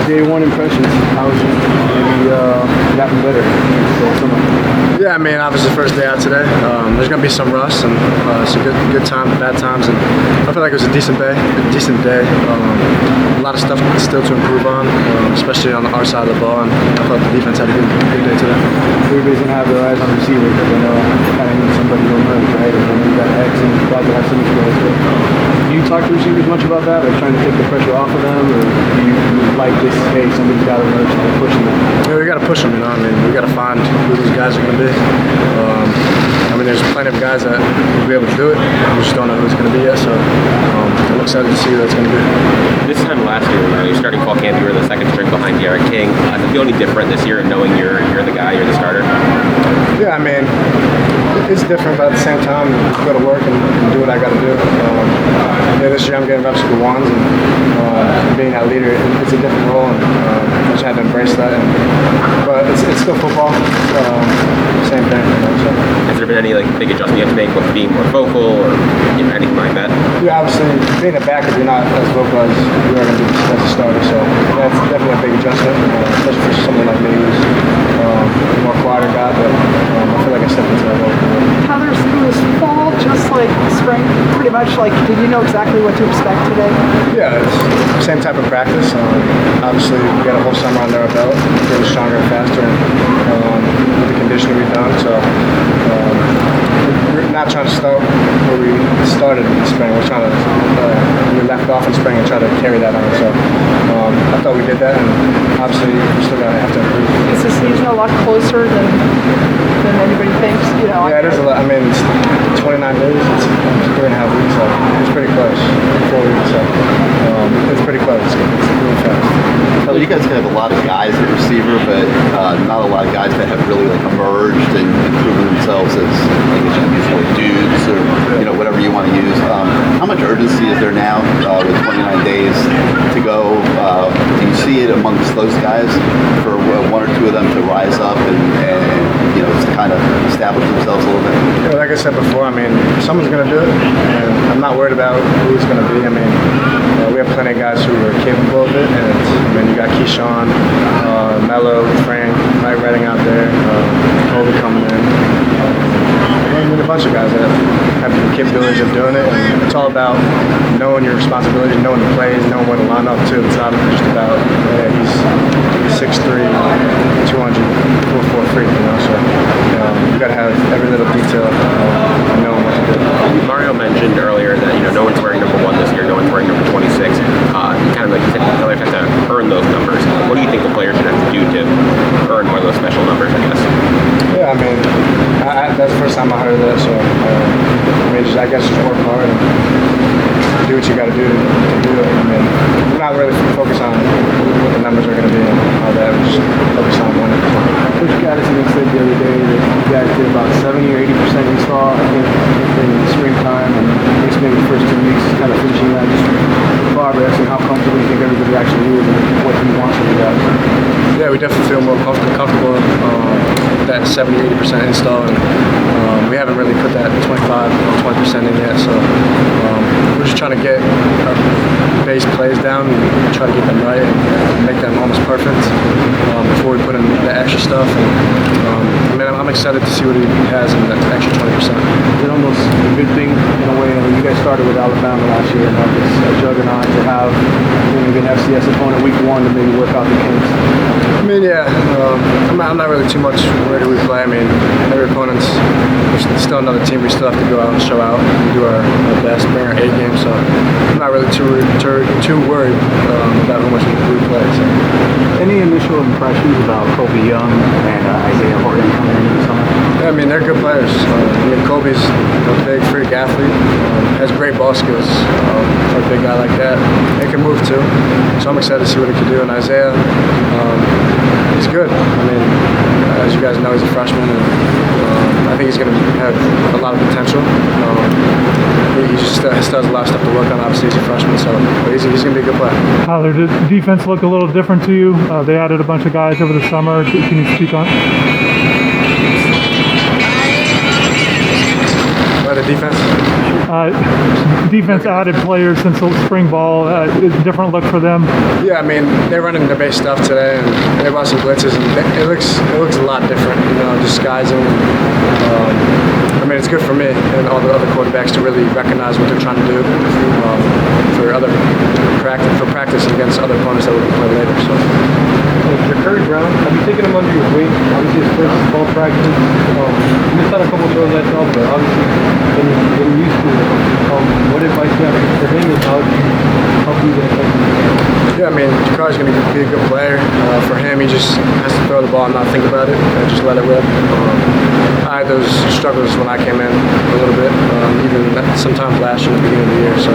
day one impressions. How was it? Maybe gotten better. Yeah, I mean, obviously first day out today. There's gonna be some rust and some good times, bad times, and I feel like it was a decent day. A lot of stuff still to improve on, especially on our side of the ball. And I thought the defense had a good day today. Everybody's gonna have their eyes on the receiver because I know kind of need somebody to emerge, right? And then you got X and guys that have some experience. Do you talk to receivers much about that, or trying to take the pressure off of them, or do you like this? Hey, somebody's got to emerge and pushing them. Yeah, we got to push them. I mean, we got to find who these guys are going to be. I mean, there's plenty of guys that will be able to do it. We just don't know who it's going to be yet. So I'm excited to see who that's going to be. This time last year, you're starting fall camp. You were the second string behind Derek King. Does it feel any different this year, knowing you're the guy, you're the starter? Yeah, I mean, it's different, but at the same time, just go to work and do what I got to do. This year I'm getting reps with the ones, and being that leader, it's a different role, and I just had to embrace that. But it's still football, same thing. So. Has there been any big adjustment you have to make with being more vocal or anything like that? Yeah, obviously, being a backer, you're not as vocal as you are going to be as a starter, so that's definitely a big adjustment, especially for someone like me who's a more quieter guy, but I feel like I stepped into that role. Tyler, was fall just like spring, pretty much? Did you know exactly what to expect today? Yeah, it's the same type of practice. Obviously, we got a whole summer under our belt, getting stronger and faster, and with the conditioning we've done. So we're not trying to start where we started in the spring. We're trying to we left off in spring and try to carry that on. So I thought we did that, and obviously we still have to improve. Is the season a lot closer than anybody thinks? Yeah, it is a lot. I mean, it's 29 days. It's 3.5 weeks. So it's pretty close. 4 weeks. So it's pretty close. It's really fast. Tyler, you guys have a lot of guys at receiver, but not a lot of guys that have really emerged and proven themselves as dudes or whatever you want to use. How much urgency is there now with 29 days to go? Do you see it amongst those guys for one or two of them to rise up and to kind of establish themselves a little bit? Yeah, like I said before, I mean, someone's going to do it, and I'm not worried about who it's going to be. I mean, we have plenty of guys who are capable of it, and you got Keyshawn, Mello, Frank, Mike Redding out there, Colby coming in. I mean, a bunch of guys that have the capabilities of doing it, and it's all about knowing your responsibility, knowing the plays, knowing where to line up too. It's not just about, he's 6'3", 200, 4'3", so you got to have every little detail and knowing what to do. Mario mentioned earlier that no one's wearing number 1 this year, no one's wearing number 26. Kind of like you said, the players have to earn those numbers. What do you think the players should have to do to earn one of those special numbers, I guess? Yeah, I mean, that's the first time I heard that, so I guess just work hard and do what you got to do to do it. I mean, we're not really focused on what the numbers are going to be and all that. We're just focused on winning. Coach Gaddison said the other day that you guys did about 70 or 80% install, I think, in the springtime, and it's maybe the first 2 weeks kind of finishing that, just progress and how comfortable you think everybody actually is and what he wants from you guys. Yeah, we definitely feel more comfortable with that 70-80% install, and we haven't really put that 25 or 20% in yet, so we're just trying to get our base plays down and try to get them right and make them almost perfect before we put in the extra stuff. And, I'm excited to see what he has in that extra 20%. Is it almost a good thing in a way? I mean, you guys started with Alabama last year and have this juggernaut to have maybe an FCS opponent week 1 to maybe work out the kinks. I mean, yeah, I'm not really too much where do we play. I mean, every opponent's still another team. We still have to go out and show out and do our best, bring our A game. So I'm not really too worried about how much we play. So. Any initial impressions about Kobe Young and Isaiah Horton coming into the summer? Yeah, I mean, they're good players. Kobe's a big, freak athlete, has great ball skills for a big guy like that. He can move too, so I'm excited to see what he can do. And Isaiah, he's good. I mean, as you guys know, he's a freshman, and I think he's going to have a lot of potential. He just still has a lot of stuff to work on. Obviously, he's a freshman, so he's going to be a good player. Tyler, did the defense look a little different to you? They added a bunch of guys over the summer. Can you speak on it? the defense? Defense added players since the spring ball. It's a different look for them. Yeah, I mean, they're running their base stuff today, and they brought some blitzes, and it looks a lot different, you know, disguising. I mean, it's good for me and all the other quarterbacks to really recognize what they're trying to do for practice against other opponents that we're going to play later. So. For Curry Brown, have you taken him under your wing? Obviously, his first ball practice. He missed out a couple of throws I saw, but obviously, getting used to it. What advice do you have for him, and how do you help you get effective? Yeah, I mean, Jakar's going to be a good player. For him, he just has to throw the ball and not think about it, and just let it rip. I had those struggles when I came in a little bit, even sometimes last year at the beginning of the year. So,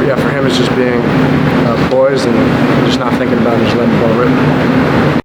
for him, it's just being poised and just not thinking about it, just letting the ball rip.